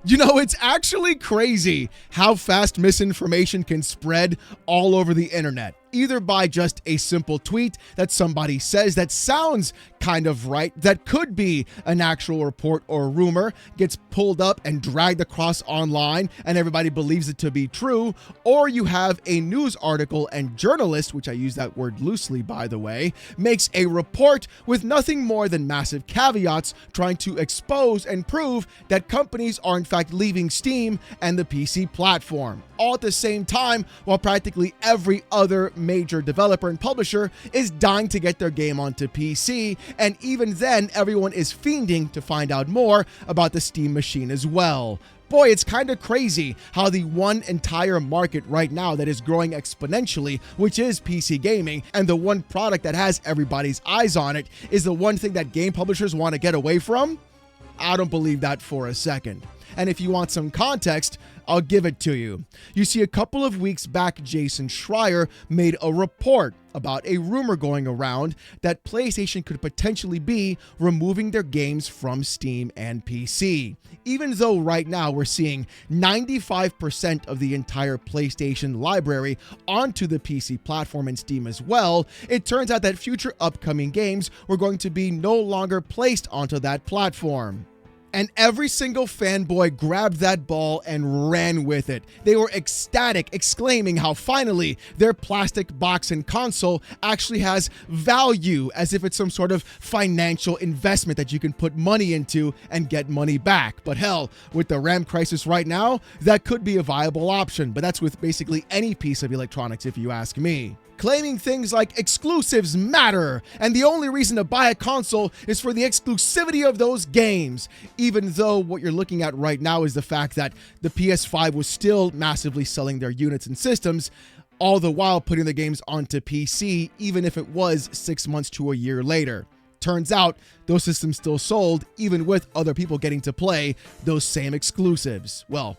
You know, it's actually crazy how fast misinformation can spread all over the internet, either by just a simple tweet that somebody says that sounds kind of right, that could be an actual report or rumor, gets pulled up and dragged across online and everybody believes it to be true, or you have a news article and journalist, which I use that word loosely by the way, makes a report with nothing more than massive caveats trying to expose and prove that companies are in fact leaving Steam and the PC platform, all at the same time while practically every other major developer and publisher is dying to get their game onto PC, and even then everyone is fiending to find out more about the Steam machine as well. Boy, it's kind of crazy how the one entire market right now that is growing exponentially, which is PC gaming, and the one product that has everybody's eyes on it is the one thing that game publishers want to get away from? I don't believe that for a second. And if you want some context, I'll give it to you. You see, a couple of weeks back, Jason Schreier made a report about a rumor going around that PlayStation could potentially be removing their games from Steam and PC. Even though right now we're seeing 95% of the entire PlayStation library onto the PC platform and Steam as well, it turns out that future upcoming games were going to be no longer placed onto that platform. And every single fanboy grabbed that ball and ran with it. They were ecstatic, exclaiming how finally their plastic box and console actually has value, as if it's some sort of financial investment that you can put money into and get money back. But hell, with the RAM crisis right now, that could be a viable option, but that's with basically any piece of electronics if you ask me. Claiming things like exclusives matter, and the only reason to buy a console is for the exclusivity of those games, even though what you're looking at right now is the fact that the PS5 was still massively selling their units and systems, all the while putting the games onto PC, even if it was 6 months to a year later. Turns out those systems still sold, even with other people getting to play those same exclusives. Well,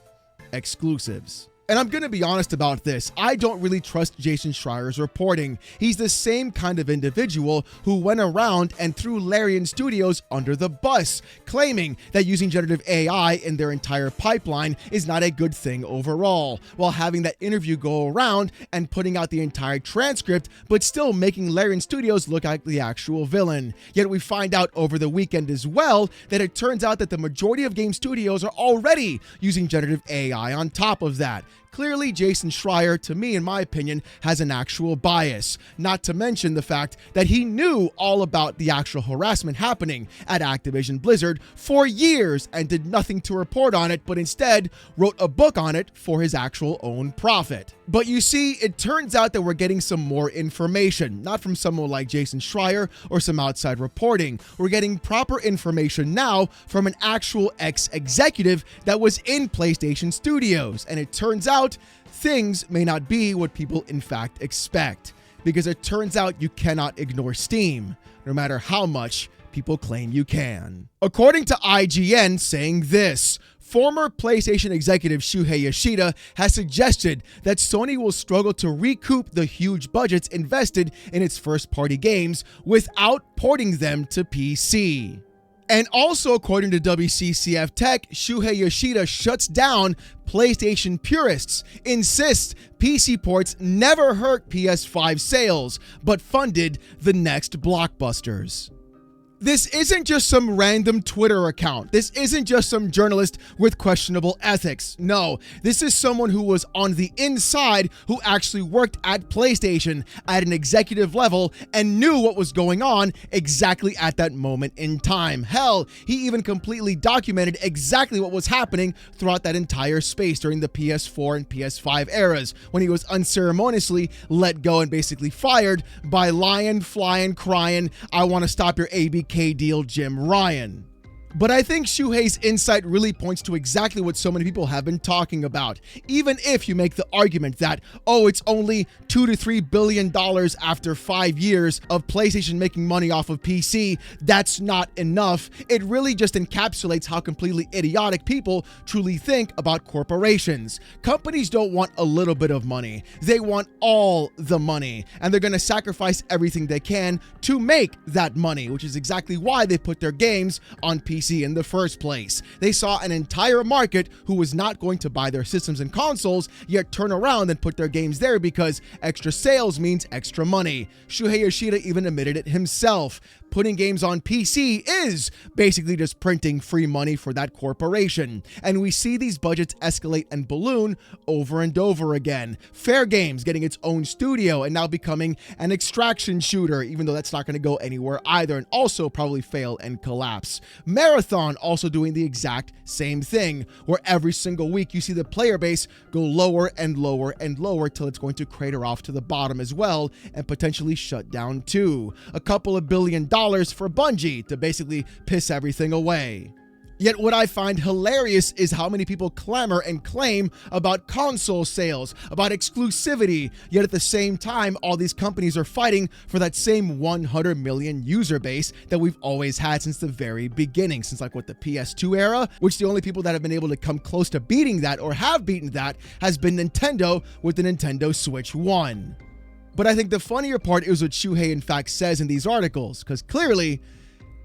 exclusives. And I'm going to be honest about this. I don't really trust Jason Schreier's reporting. He's the same kind of individual who went around and threw Larian Studios under the bus, claiming that using generative AI in their entire pipeline is not a good thing overall, while having that interview go around and putting out the entire transcript, but still making Larian Studios look like the actual villain. Yet we find out over the weekend as well that it turns out that the majority of game studios are already using generative AI on top of that. Clearly, Jason Schreier, to me, in my opinion, has an actual bias, not to mention the fact that he knew all about the actual harassment happening at Activision Blizzard for years and did nothing to report on it, but instead wrote a book on it for his actual own profit. But you see, it turns out that we're getting some more information, not from someone like Jason Schreier or some outside reporting. We're getting proper information now from an actual ex-executive that was in PlayStation Studios, and it turns out things may not be what people in fact expect, because it turns out you cannot ignore Steam, no matter how much people claim you can. According to IGN saying this, former PlayStation executive Shuhei Yoshida has suggested that Sony will struggle to recoup the huge budgets invested in its first-party games without porting them to PC. And also, according to WCCF Tech, Shuhei Yoshida shuts down PlayStation purists, insists PC ports never hurt PS5 sales, but funded the next blockbusters. This isn't just some random Twitter account. This isn't just some journalist with questionable ethics. No, this is someone who was on the inside, who actually worked at PlayStation at an executive level and knew what was going on exactly at that moment in time. Hell, he even completely documented exactly what was happening throughout that entire space during the PS4 and PS5 eras, when he was unceremoniously let go and basically fired by lying, flying, crying, "I want to stop your ABK deal, Jim Ryan." But I think Shuhei's insight really points to exactly what so many people have been talking about. Even if you make the argument that, oh, it's only $2 to $3 billion after 5 years of PlayStation making money off of PC, that's not enough. It really just encapsulates how completely idiotic people truly think about corporations. Companies don't want a little bit of money. They want all the money, and they're going to sacrifice everything they can to make that money, which is exactly why they put their games on PC PC in the first place. They saw an entire market who was not going to buy their systems and consoles, yet turn around and put their games there because extra sales means extra money. Shuhei Yoshida even admitted it himself. Putting games on PC is basically just printing free money for that corporation. And we see these budgets escalate and balloon over and over again. Fair Games getting its own studio and now becoming an extraction shooter, even though that's not going to go anywhere either, and also probably fail and collapse. Marathon also doing the exact same thing, where every single week you see the player base go lower and lower and lower till it's going to crater off to the bottom as well and potentially shut down too. A couple of $1 billion for Bungie to basically piss everything away. Yet what I find hilarious is how many people clamor and claim about console sales, about exclusivity, yet at the same time, all these companies are fighting for that same 100 million user base that we've always had since the very beginning, since the PS2 era, which the only people that have been able to come close to beating that or have beaten that has been Nintendo with the Nintendo Switch 1. But I think the funnier part is what Shuhei in fact says in these articles, because clearly,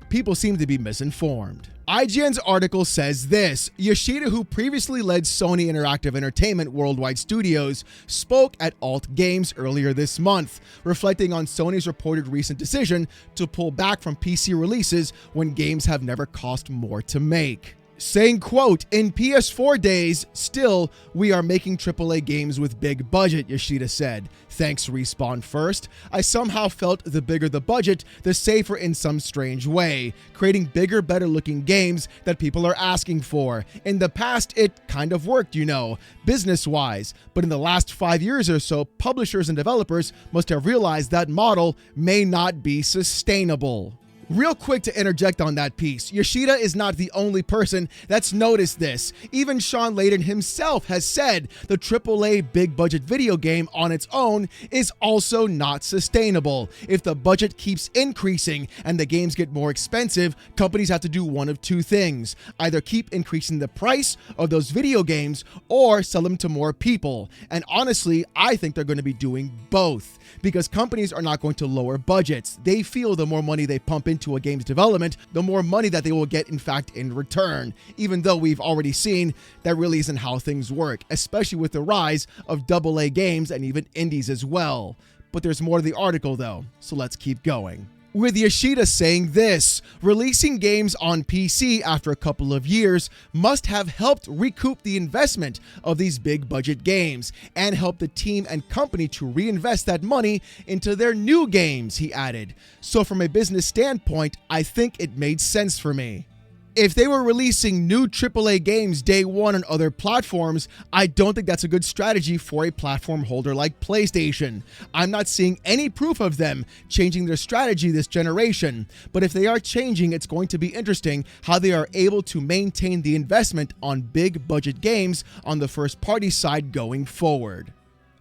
people seem to be misinformed. IGN's article says this: Yoshida, who previously led Sony Interactive Entertainment Worldwide Studios, spoke at Alt Games earlier this month, reflecting on Sony's reported recent decision to pull back from PC releases when games have never cost more to make. Saying, quote, "In PS4 days, still, we are making AAA games with big budget," Yoshida said. "Thanks, Respawn first. I somehow felt the bigger the budget, the safer in some strange way, creating bigger, better looking games that people are asking for. In the past, it kind of worked, business-wise, but in the last 5 years or so, publishers and developers must have realized that model may not be sustainable." Real quick to interject on that piece, Yoshida is not the only person that's noticed this. Even Sean Layden himself has said the AAA big budget video game on its own is also not sustainable. If the budget keeps increasing and the games get more expensive, companies have to do one of two things: either keep increasing the price of those video games or sell them to more people. And honestly, I think they're going to be doing both, because companies are not going to lower budgets. They feel the more money they pump into a game's development, the more money that they will get in fact in return, even though we've already seen that really isn't how things work, especially with the rise of AA games and even indies as well. But there's more to the article though, so let's keep going. With Yoshida saying this: releasing games on PC after a couple of years must have helped recoup the investment of these big budget games and help the team and company to reinvest that money into their new games, he added. So from a business standpoint, I think it made sense for me. If they were releasing new AAA games day one on other platforms, I don't think that's a good strategy for a platform holder like PlayStation. I'm not seeing any proof of them changing their strategy this generation, but if they are changing, it's going to be interesting how they are able to maintain the investment on big budget games on the first party side going forward.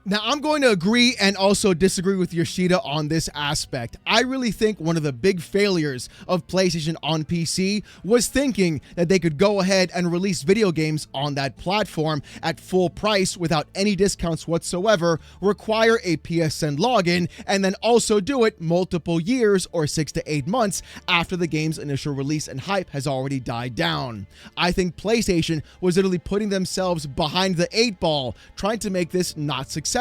Now, I'm going to agree and also disagree with Yoshida on this aspect. I really think one of the big failures of PlayStation on PC was thinking that they could go ahead and release video games on that platform at full price without any discounts whatsoever, require a PSN login, and then also do it multiple years or 6 to 8 months after the game's initial release and hype has already died down. I think PlayStation was literally putting themselves behind the 8 ball, trying to make this not successful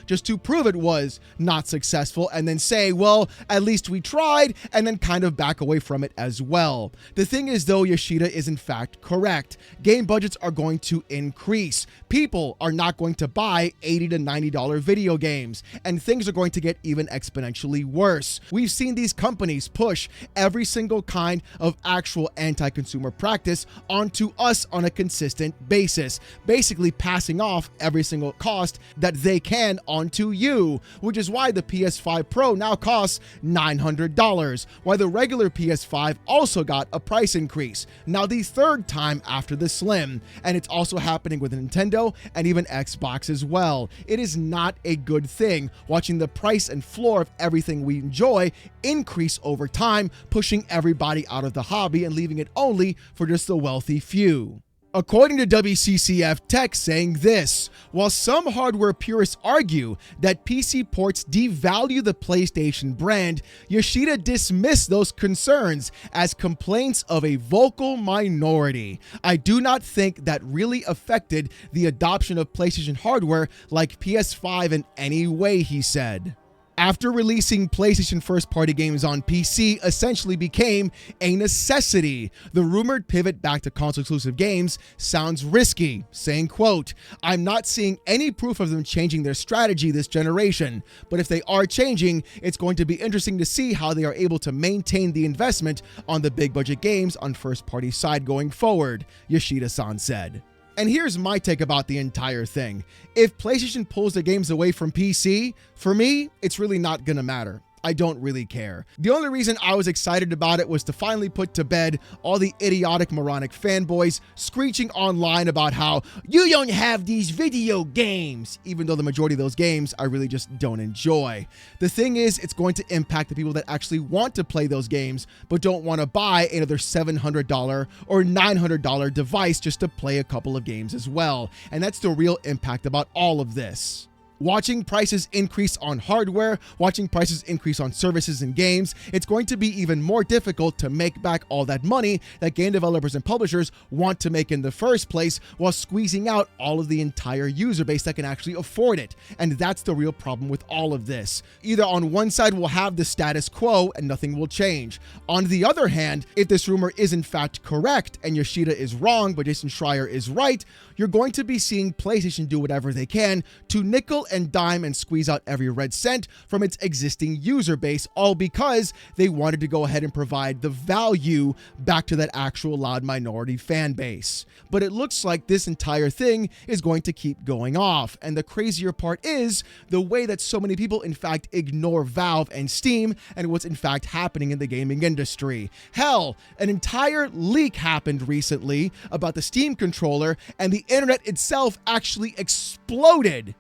just to prove it was not successful and then say, well, at least we tried, and then kind of back away from it as well. The thing is though, Yoshida is in fact correct. Game budgets are going to increase. People are not going to buy $80 to $90 video games, and things are going to get even exponentially worse. We've seen these companies push every single kind of actual anti-consumer practice onto us on a consistent basis, basically passing off every single cost that they can onto you, which is why the PS5 Pro now costs $900, why the regular PS5 also got a price increase, now the third time after the Slim, and it's also happening with Nintendo and even Xbox as well. It is not a good thing watching the price and floor of everything we enjoy increase over time, pushing everybody out of the hobby and leaving it only for just the wealthy few. According to WCCF Tech saying this, while some hardware purists argue that PC ports devalue the PlayStation brand, Yoshida dismissed those concerns as complaints of a vocal minority. I do not think that really affected the adoption of PlayStation hardware like PS5 in any way, he said. After releasing PlayStation first-party games on PC essentially became a necessity. The rumored pivot back to console-exclusive games sounds risky, saying, quote, "I'm not seeing any proof of them changing their strategy this generation, but if they are changing, it's going to be interesting to see how they are able to maintain the investment on the big-budget games on first-party side going forward," Yoshida-san said. And here's my take about the entire thing. If PlayStation pulls their games away from PC, for me, it's really not gonna matter. I don't really care. The only reason I was excited about it was to finally put to bed all the idiotic, moronic fanboys screeching online about how you don't have these video games, even though the majority of those games I really just don't enjoy. The thing is, it's going to impact the people that actually want to play those games, but don't want to buy another $700 or $900 device just to play a couple of games as well. And that's the real impact about all of this. Watching prices increase on hardware, watching prices increase on services and games, it's going to be even more difficult to make back all that money that game developers and publishers want to make in the first place while squeezing out all of the entire user base that can actually afford it. And that's the real problem with all of this. Either on one side, we'll have the status quo and nothing will change. On the other hand, if this rumor is in fact correct and Yoshida is wrong, but Jason Schreier is right, you're going to be seeing PlayStation do whatever they can to nickel and dime and squeeze out every red cent from its existing user base, all because they wanted to go ahead and provide the value back to that actual loud minority fan base. But it looks like this entire thing is going to keep going off. And the crazier part is the way that so many people in fact ignore Valve and Steam and what's in fact happening in the gaming industry. Hell, an entire leak happened recently about the Steam controller, and the internet itself actually exploded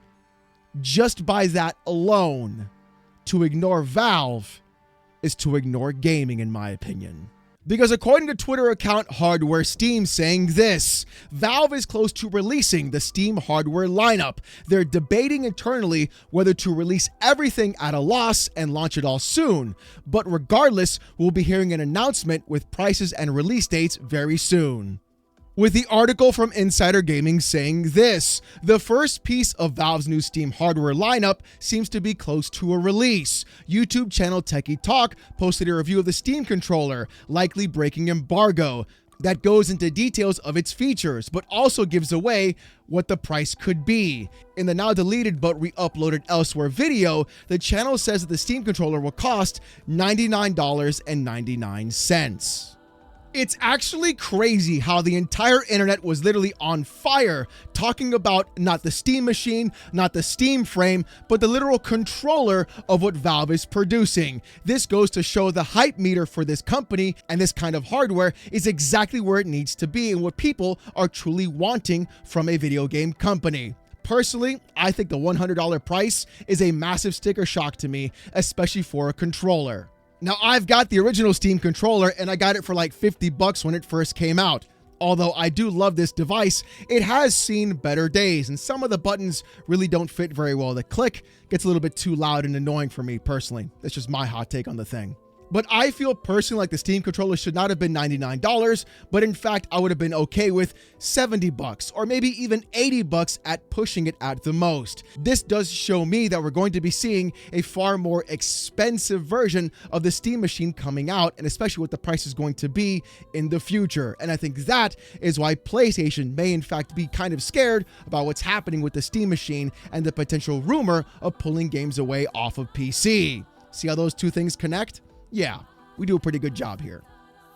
just by that alone. To ignore Valve is to ignore gaming, in my opinion. Because according to Twitter account Hardware Steam saying this, Valve is close to releasing the Steam hardware lineup. They're debating internally whether to release everything at a loss and launch it all soon. But regardless, we'll be hearing an announcement with prices and release dates very soon. With the article from Insider Gaming saying this, the first piece of Valve's new Steam hardware lineup seems to be close to a release. YouTube channel Techie Talk posted a review of the Steam controller, likely breaking embargo, that goes into details of its features, but also gives away what the price could be. In the now deleted but re-uploaded elsewhere video, the channel says that the Steam controller will cost $99.99. It's actually crazy how the entire internet was literally on fire talking about not the Steam machine, not the Steam frame, but the literal controller of what Valve is producing. This goes to show the hype meter for this company and this kind of hardware is exactly where it needs to be and what people are truly wanting from a video game company. Personally, I think the $100 price is a massive sticker shock to me, especially for a controller. Now, I've got the original Steam controller and I got it for like $50 when it first came out. Although I do love this device, it has seen better days and some of the buttons really don't fit very well. The click gets a little bit too loud and annoying for me personally. That's just my hot take on the thing. But I feel personally like the Steam controller should not have been $99, but in fact, I would have been okay with $70 or maybe even $80 at pushing it at the most. This does show me that we're going to be seeing a far more expensive version of the Steam machine coming out, and especially what the price is going to be in the future. And I think that is why PlayStation may in fact be kind of scared about what's happening with the Steam machine and the potential rumor of pulling games away off of PC. See how those two things connect? Yeah, we do a pretty good job here.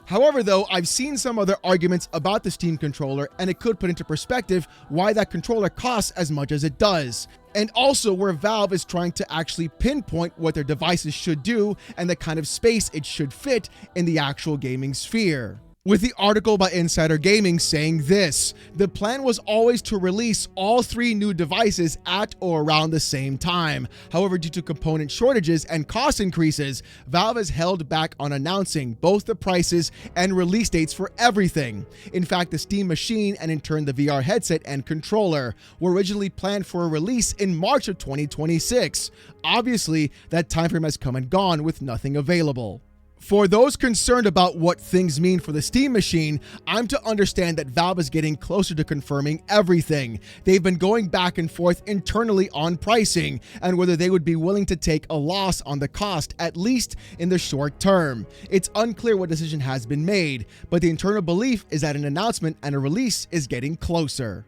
However, though, I've seen some other arguments about the Steam controller, and it could put into perspective why that controller costs as much as it does. And also where Valve is trying to actually pinpoint what their devices should do and the kind of space it should fit in the actual gaming sphere. with the article by Insider Gaming saying this: the plan was always to release all 3 new devices at or around the same time. However, due to component shortages and cost increases, Valve has held back on announcing both the prices and release dates for everything. In fact, the Steam Machine and in turn the VR headset and controller were originally planned for a release in March of 2026. Obviously, that timeframe has come and gone with nothing available. For those concerned about what things mean for the Steam Machine, I'm to understand that Valve is getting closer to confirming everything. They've been going back and forth internally on pricing and whether they would be willing to take a loss on the cost, at least in the short term. It's unclear what decision has been made, but the internal belief is that an announcement and a release is getting closer.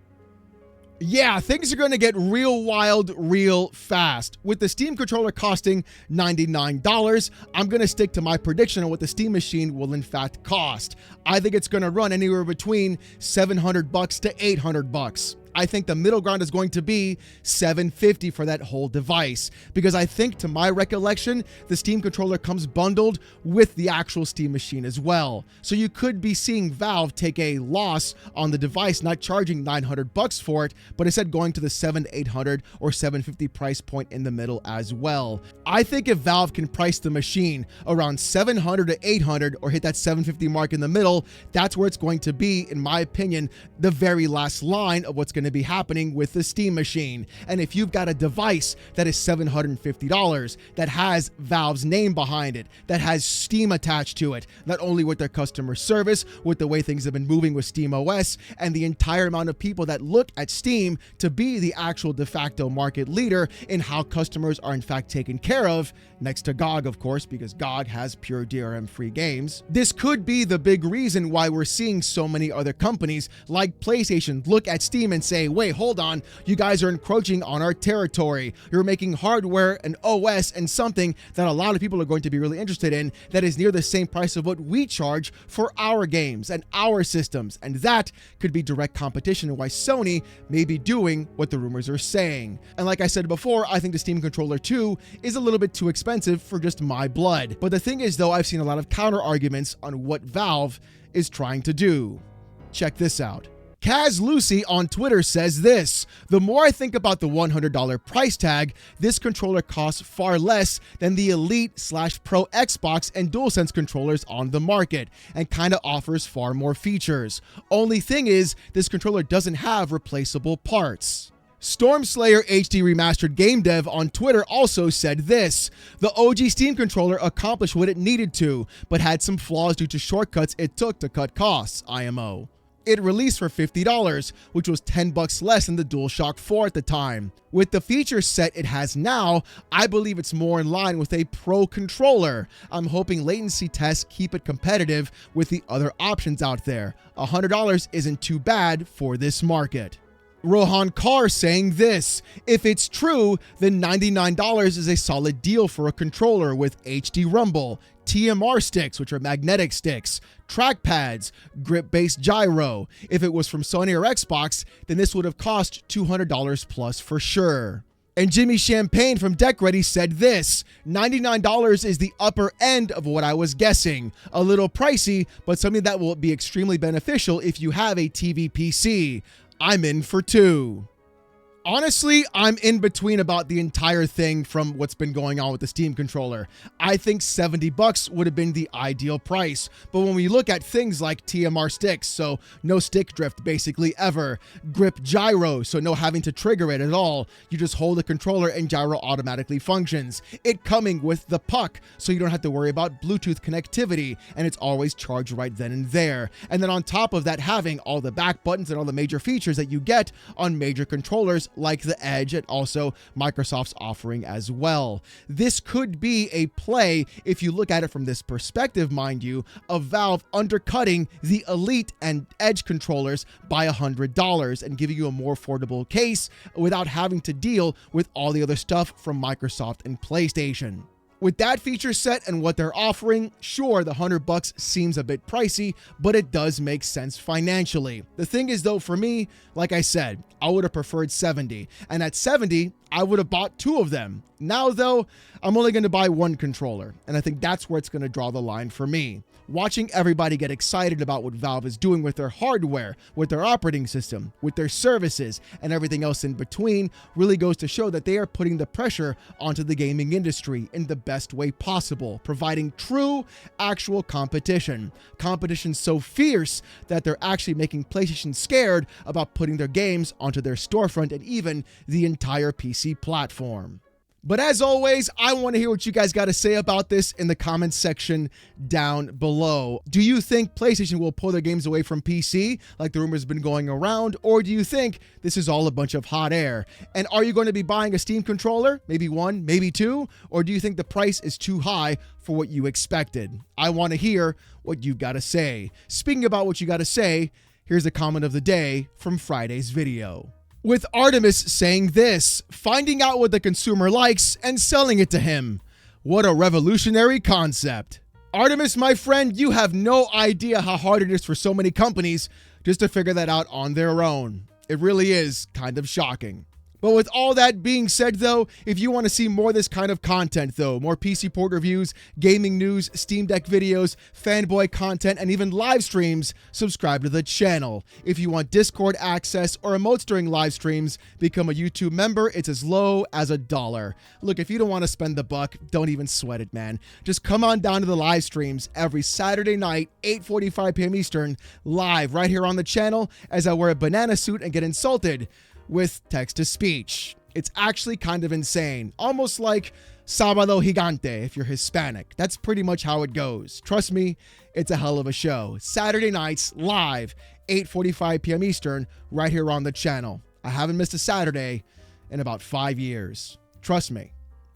Yeah, things are going to get real wild real fast. With the Steam controller costing $99, I'm going to stick to my prediction on what the Steam Machine will in fact cost. I think it's going to run anywhere between $700 to $800. I think the middle ground is going to be $750 for that whole device, because I think, to my recollection, the Steam controller comes bundled with the actual Steam Machine as well. So you could be seeing Valve take a loss on the device, not charging $900 for it, but instead going to the $700 to $800 or $750 price point in the middle as well. I think if Valve can price the machine around $700 to $800 or hit that $750 mark in the middle, that's where it's going to be, in my opinion, the very last line of what's going to be happening with the Steam Machine. And if you've got a device that is $750, that has Valve's name behind it, that has Steam attached to it, not only with their customer service, with the way things have been moving with Steam OS, and the entire amount of people that look at Steam to be the actual de facto market leader in how customers are in fact taken care of, next to GOG, of course, because GOG has pure DRM-free games. This could be the big reason why we're seeing so many other companies like PlayStation look at Steam and say, wait, hold on, you guys are encroaching on our territory. You're making hardware and OS and something that a lot of people are going to be really interested in that is near the same price of what we charge for our games and our systems. And that could be direct competition and why Sony may be doing what the rumors are saying. And like I said before, I think the Steam Controller 2 is a little bit too expensive for just my blood. But the thing is, though, I've seen a lot of counter arguments on what Valve is trying to do. Check this out. Kaz Lucy on Twitter says this: the more I think about the $100 price tag, this controller costs far less than the Elite/Pro Xbox and DualSense controllers on the market and kind of offers far more features. Only thing is, this controller doesn't have replaceable parts. Stormslayer HD Remastered Game Dev on Twitter also said this: the OG Steam controller accomplished what it needed to, but had some flaws due to shortcuts it took to cut costs, IMO. It released for $50, which was $10 less than the DualShock 4 at the time. With the feature set it has now, I believe it's more in line with a pro controller. I'm hoping latency tests keep it competitive with the other options out there. $100 isn't too bad for this market. Rohan Carr saying this: if it's true, then $99 is a solid deal for a controller with HD rumble, TMR sticks, which are magnetic sticks, trackpads, grip-based gyro. If it was from Sony or Xbox, then this would have cost $200 plus for sure. And Jimmy Champagne from Deck Ready said this: $99 is the upper end of what I was guessing. A little pricey, but something that will be extremely beneficial if you have a TV PC. I'm in for 2. Honestly, I'm in between about the entire thing from what's been going on with the Steam controller. I think $70 would have been the ideal price. But when we look at things like TMR sticks, so no stick drift basically ever, grip gyro, so no having to trigger it at all, you just hold the controller and gyro automatically functions. It coming with the puck, so you don't have to worry about Bluetooth connectivity, and it's always charged right then and there. And then on top of that, having all the back buttons and all the major features that you get on major controllers like the Edge, and also Microsoft's offering as well. This could be a play, if you look at it from this perspective, mind you, of Valve undercutting the Elite and Edge controllers by $100 and giving you a more affordable case without having to deal with all the other stuff from Microsoft and PlayStation. With that feature set and what they're offering, sure, the $100 seems a bit pricey, but it does make sense financially. The thing is though, for me, like I said, I would have preferred 70, and at 70, I would have bought 2 of them. Now though, I'm only going to buy 1 controller, and I think that's where it's going to draw the line for me. Watching everybody get excited about what Valve is doing with their hardware, with their operating system, with their services, and everything else in between really goes to show that they are putting the pressure onto the gaming industry in the best way possible, providing true, actual competition. Competition so fierce that they're actually making PlayStation scared about putting their games onto their storefront and even the entire PC platform. But as always, I want to hear what you guys got to say about this in the comments section down below. Do you think PlayStation will pull their games away from PC, like the rumor's been going around, or do you think this is all a bunch of hot air? And are you going to be buying a Steam controller? Maybe 1, maybe 2? Or do you think the price is too high for what you expected? I want to hear what you've got to say. Speaking about what you got to say, here's a comment of the day from Friday's video. With Artemis saying this, finding out what the consumer likes and selling it to him. What a revolutionary concept. Artemis, my friend, you have no idea how hard it is for so many companies just to figure that out on their own. It really is kind of shocking. But with all that being said, though, if you want to see more of this kind of content, though, more PC port reviews, gaming news, Steam Deck videos, fanboy content, and even live streams, subscribe to the channel. If you want Discord access or emotes during live streams, become a YouTube member. It's as low as $1. Look, if you don't want to spend the buck, don't even sweat it, man. Just come on down to the live streams every Saturday night, 8:45 p.m. Eastern, live right here on the channel as I wear a banana suit and get insulted with text-to-speech. It's actually kind of insane. Almost like Sábado Gigante if you're Hispanic. That's pretty much how it goes. Trust me, it's a hell of a show. Saturday nights, live, 8:45 p.m. Eastern, right here on the channel. I haven't missed a Saturday in about 5 years. Trust me,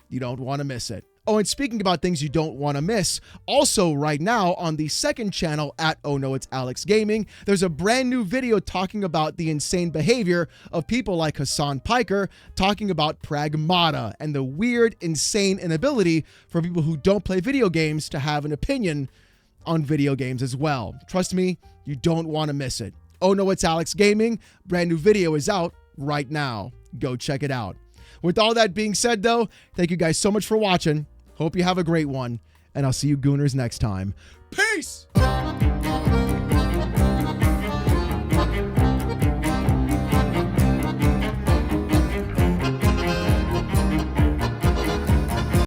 you don't want to miss it. Oh, and speaking about things you don't want to miss, also right now on the second channel at Oh No It's Alex Gaming, there's a brand new video talking about the insane behavior of people like Hassan Piker, talking about pragmata and the weird, insane inability for people who don't play video games to have an opinion on video games as well. Trust me, you don't want to miss it. Oh No It's Alex Gaming, brand new video is out right now. Go check it out. With all that being said, though, thank you guys so much for watching. Hope you have a great one, and I'll see you gooners next time. Peace!